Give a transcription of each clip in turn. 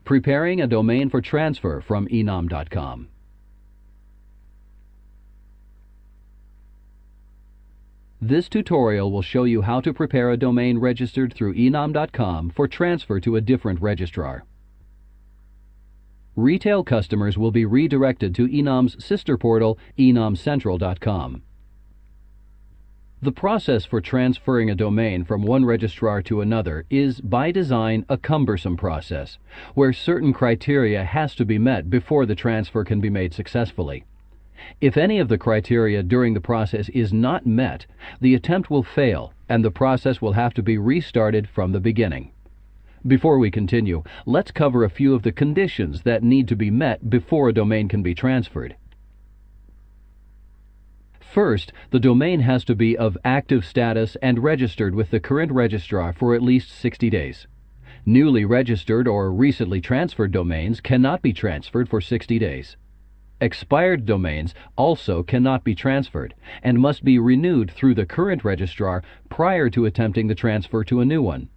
Preparing a domain for transfer from eNom.com. This tutorial will show you how to prepare a domain registered through eNom.com for transfer to a different registrar. Retail customers will be redirected to eNom's sister portal, eNomCentral.com. The process for transferring a domain from one registrar to another is, by design, a cumbersome process, where certain criteria has to be met before the transfer can be made successfully. If any of the criteria during the process is not met, the attempt will fail and the process will have to be restarted from the beginning. Before we continue, let's cover a few of the conditions that need to be met before a domain can be transferred. First, the domain has to be of active status and registered with the current registrar for at least 60 days. Newly registered or recently transferred domains cannot be transferred for 60 days. Expired domains also cannot be transferred and must be renewed through the current registrar prior to attempting the transfer to a new one.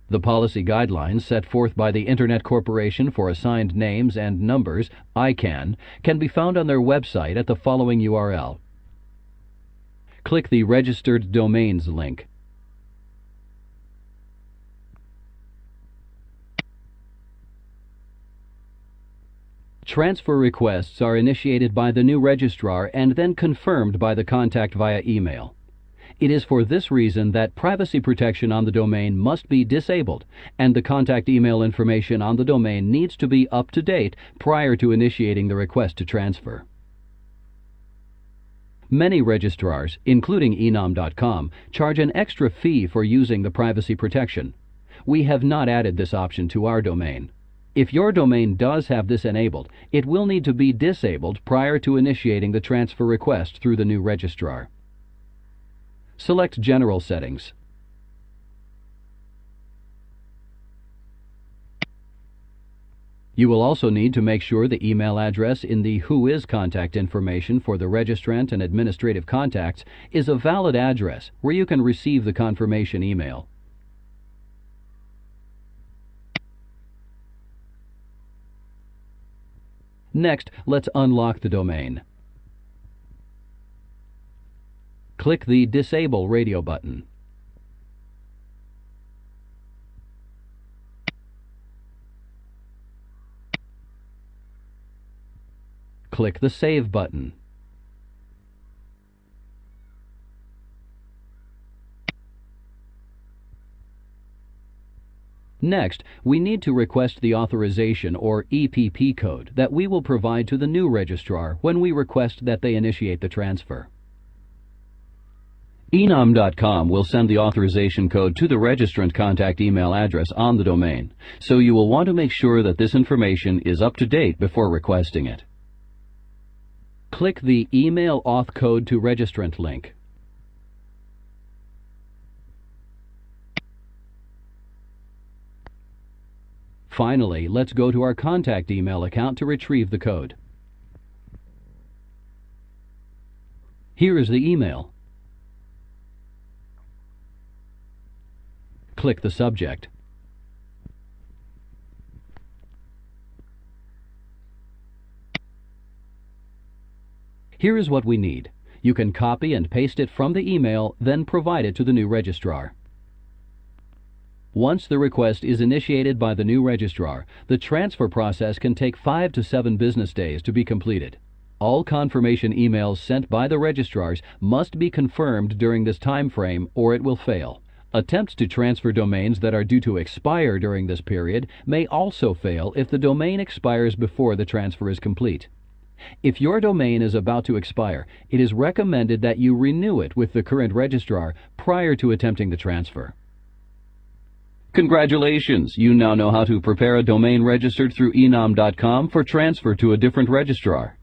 The policy guidelines set forth by the Internet Corporation for Assigned Names and Numbers, ICANN, can be found on their website at the following URL. Click the Registered Domains link. Transfer requests are initiated by the new registrar and then confirmed by the contact via email. It is for this reason that privacy protection on the domain must be disabled, and the contact email information on the domain needs to be up to date prior to initiating the request to transfer. Many registrars, including eNom.com, charge an extra fee for using the privacy protection. We have not added this option to our domain. If your domain does have this enabled, it will need to be disabled prior to initiating the transfer request through the new registrar. Select General Settings. You will also need to make sure the email address in the Who Is contact information for the registrant and administrative contacts is a valid address where you can receive the confirmation email. Next, let's unlock the domain. Click the Disable Radio button. Click the Save button. Next, we need to request the authorization or EPP code that we will provide to the new registrar when we request that they initiate the transfer. eNom.com will send the authorization code to the registrant contact email address on the domain, so you will want to make sure that this information is up to date before requesting it. Click the Email Auth Code to Registrant link. Finally, let's go to our contact email account to retrieve the code. Here is the email. Click the subject. Here is what we need. You can copy and paste it from the email, then provide it to the new registrar. Once the request is initiated by the new registrar, the transfer process can take 5 to 7 business days to be completed. All confirmation emails sent by the registrars must be confirmed during this time frame or it will fail. Attempts to transfer domains that are due to expire during this period may also fail if the domain expires before the transfer is complete. If your domain is about to expire, it is recommended that you renew it with the current registrar prior to attempting the transfer. Congratulations! You now know how to prepare a domain registered through eNom.com for transfer to a different registrar.